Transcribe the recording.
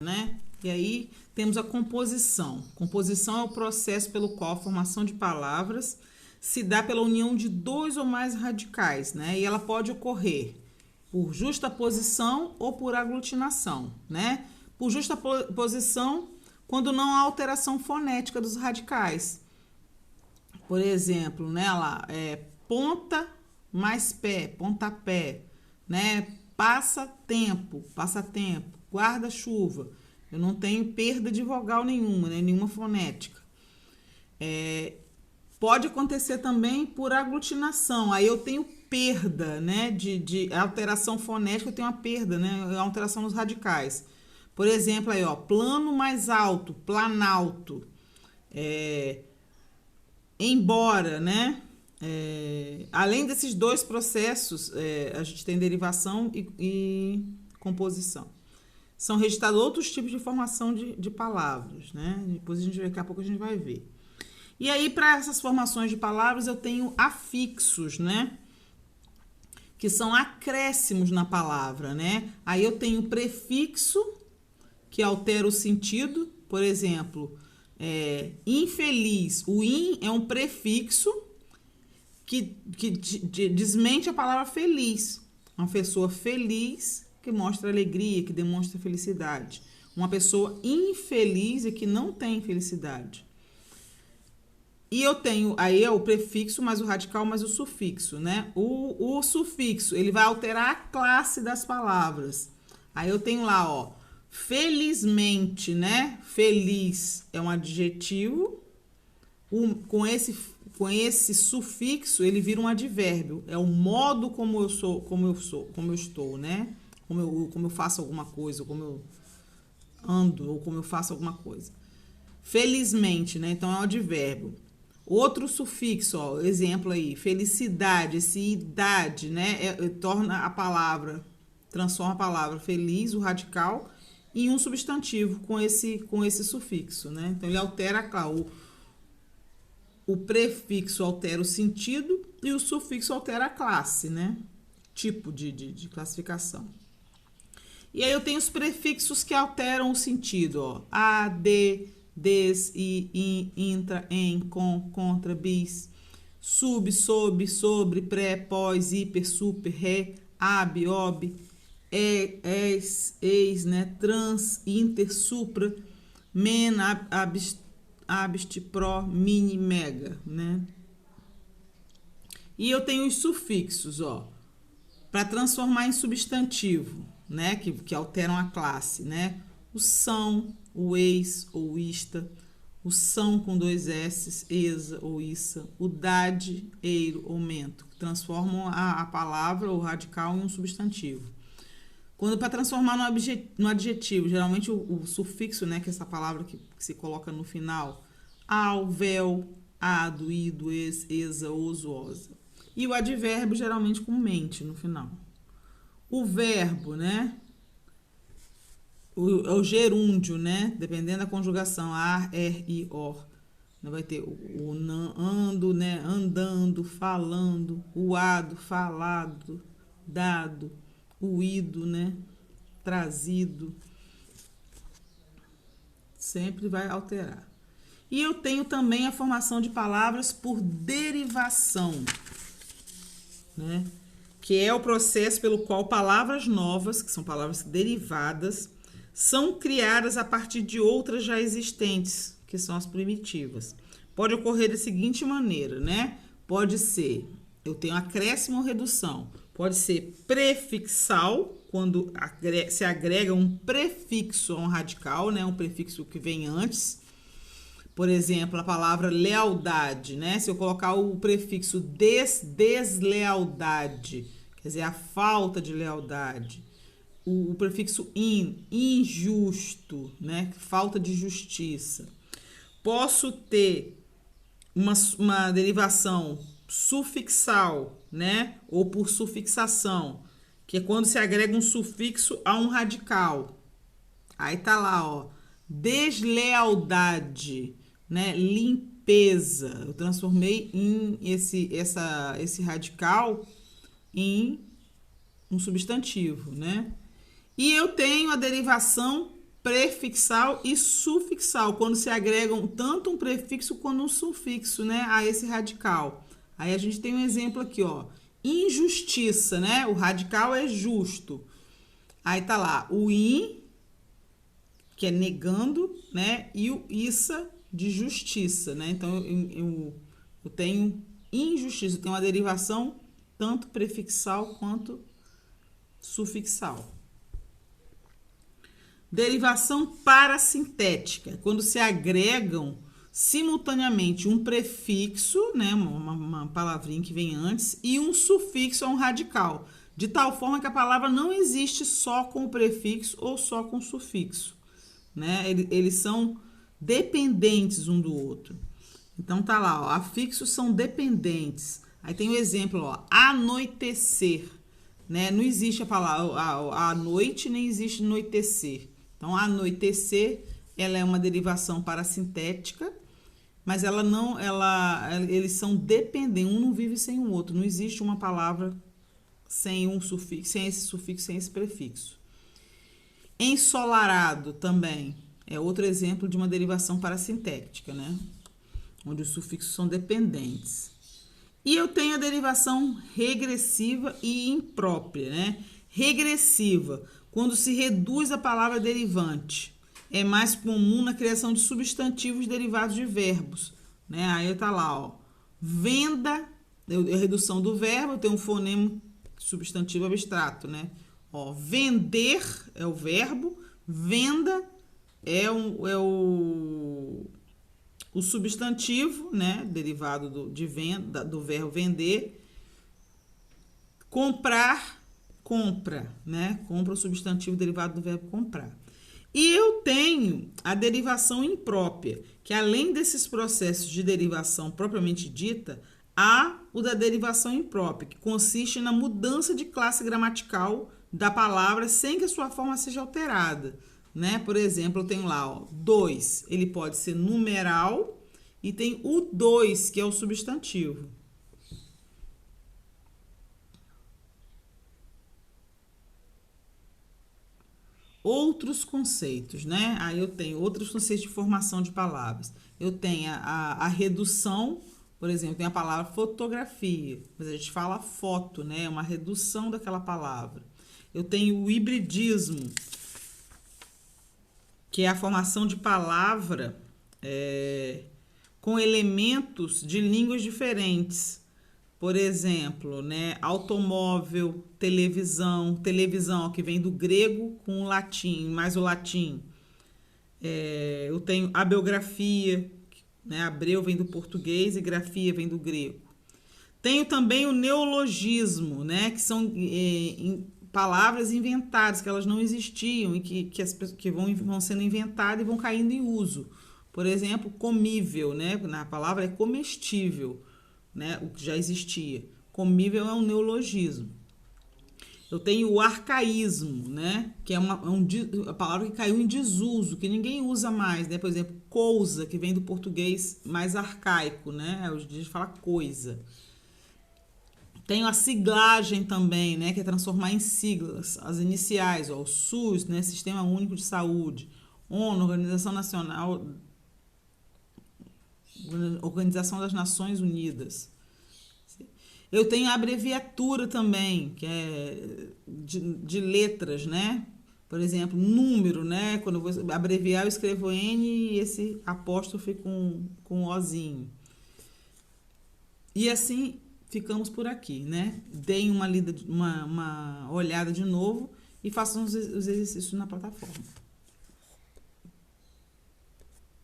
né? E aí temos a composição. Composição é o processo pelo qual a formação de palavras se dá pela união de dois ou mais radicais, né? E ela pode ocorrer por justaposição ou por aglutinação, né? Por justaposição, quando não há alteração fonética dos radicais. Por exemplo, né, lá, ponta mais pé, pontapé, né? Passatempo, passatempo, guarda-chuva. Eu não tenho perda de vogal nenhuma, né? Nenhuma fonética. Pode acontecer também por aglutinação. Aí eu tenho perda, né? De alteração fonética, eu tenho uma perda, né? Alteração nos radicais. Por exemplo, aí, ó, plano mais alto, planalto. Embora, né? Além desses dois processos, a gente tem derivação e composição. São registrados outros tipos de formação de palavras, né? Depois daqui a pouco a gente vai ver. E aí, para essas formações de palavras, eu tenho afixos, né? Que são acréscimos na palavra, né? Aí eu tenho prefixo, que altera o sentido. Por exemplo, infeliz. O in é um prefixo que desmente a palavra feliz. Uma pessoa feliz que mostra alegria, que demonstra felicidade. Uma pessoa infeliz é que não tem felicidade. E eu tenho, aí é o prefixo mais o radical mais o sufixo, né? O sufixo, ele vai alterar a classe das palavras. Aí eu tenho lá, ó, felizmente, né? Feliz é um adjetivo. Com esse sufixo, ele vira um advérbio. É o modo como eu estou, né? Como eu faço alguma coisa, ou como eu ando, ou como eu faço alguma coisa. Felizmente, né? Então é um advérbio. Outro sufixo, ó, exemplo aí, felicidade, esse idade, né? Torna a palavra, transforma a palavra feliz, o radical, em um substantivo com esse sufixo, né? Então ele altera, claro, o prefixo altera o sentido e o sufixo altera a classe, né? Tipo de classificação. E aí eu tenho os prefixos que alteram o sentido, ó. A, de, des, i, in, intra, em, com, contra, bis. Sub, sob, sobre, pré, pós, hiper, super, ré, ab, ob, ex, né? Trans, inter, supra, men, abst, pro, mini, mega, né? E eu tenho os sufixos, ó, para transformar em substantivo, né? Que alteram a classe, né? O são, o ex ou ista, o são com dois s's, exa ou issa, o dade, eiro ou mento, que transformam a palavra ou radical em um substantivo. Quando para transformar no adjetivo, geralmente o sufixo, né, que é essa palavra que se coloca no final, ao, vel, ado, ido, ex, exa, oso, osa. E o advérbio, geralmente com mente no final. O verbo, né, o gerúndio, né, dependendo da conjugação, ar, i, or. Vai ter o ando, né, andando, falando, o ado, falado, dado, o ido, né, trazido. Sempre vai alterar. E eu tenho também a formação de palavras por derivação, né, que é o processo pelo qual palavras novas, que são palavras derivadas, são criadas a partir de outras já existentes, que são as primitivas. Pode ocorrer da seguinte maneira, né? Pode ser, eu tenho acréscimo ou redução. Pode ser prefixal, quando se agrega um prefixo a um radical, né? Um prefixo que vem antes. Por exemplo, a palavra lealdade, né? Se eu colocar o prefixo deslealdade, quer dizer, a falta de lealdade. O prefixo injusto, né? Falta de justiça. Posso ter uma derivação sufixal, né? Ou por sufixação, que é quando se agrega um sufixo a um radical. Aí tá lá, ó, deslealdade, né? Limpeza. Eu transformei esse radical em um substantivo, né? E eu tenho a derivação prefixal e sufixal, quando se agregam tanto um prefixo quanto um sufixo, né, a esse radical. Aí a gente tem um exemplo aqui, ó, injustiça, né, o radical é justo. Aí tá lá o in, que é negando, né, e o issa, de justiça, né, então eu tenho injustiça, eu tenho uma derivação tanto prefixal quanto sufixal. Derivação parasintética, quando se agregam simultaneamente um prefixo, né, uma palavrinha que vem antes, e um sufixo a um radical, de tal forma que a palavra não existe só com o prefixo ou só com o sufixo, né? Eles são dependentes um do outro. Então tá lá, ó, afixos são dependentes. Aí tem o exemplo, ó, anoitecer, né? Não existe a palavra a noite, nem existe anoitecer. Então, anoitecer, ela é uma derivação parasintética, mas eles são dependentes, um não vive sem o outro. Não existe uma palavra sem um sufixo, sem esse sufixo, sem esse prefixo. Ensolarado também é outro exemplo de uma derivação parasintética, né? Onde os sufixos são dependentes. E eu tenho a derivação regressiva e imprópria, né? Regressiva, quando se reduz a palavra derivante. É mais comum na criação de substantivos derivados de verbos, né? Aí tá lá, ó. Venda, a redução do verbo, eu tenho um fonema substantivo abstrato, né? Ó, vender é o verbo, venda é o substantivo, né, derivado de venda, do verbo vender. Comprar, compra, né? Compra o substantivo derivado do verbo comprar. E eu tenho a derivação imprópria, que além desses processos de derivação propriamente dita, há o da derivação imprópria, que consiste na mudança de classe gramatical da palavra sem que a sua forma seja alterada, né? Por exemplo, eu tenho lá, ó, dois, ele pode ser numeral, e tem o dois, que é o substantivo. Outros conceitos, né? Aí eu tenho outros conceitos de formação de palavras. Eu tenho a redução, por exemplo, tem a palavra fotografia, mas a gente fala foto, né? É uma redução daquela palavra. Eu tenho o hibridismo, que é a formação de palavra com elementos de línguas diferentes. Por exemplo, né, automóvel, televisão, televisão que vem do grego com o latim, mais o latim. Eu tenho abiografia, né, abreu vem do português e grafia vem do grego. Tenho também o neologismo, né, que são palavras inventadas, que elas não existiam e que vão sendo inventadas e vão caindo em uso. Por exemplo, comível, né, na palavra é comestível, né, o que já existia. Comível é um neologismo. Eu tenho o arcaísmo, né, que é a palavra que caiu em desuso, que ninguém usa mais, né? Por exemplo, coisa, que vem do português mais arcaico, né? Hoje a gente fala coisa. Tenho a siglagem também, né, que é transformar em siglas as iniciais, ó, o SUS, né, Sistema Único de Saúde, ONU, Organização das Nações Unidas. Eu tenho a abreviatura também, que é de letras, né? Por exemplo, número, né? Quando eu vou abreviar, eu escrevo N e esse apóstrofe com Ozinho. E assim ficamos por aqui, né? Deem uma olhada de novo e façam os exercícios na plataforma.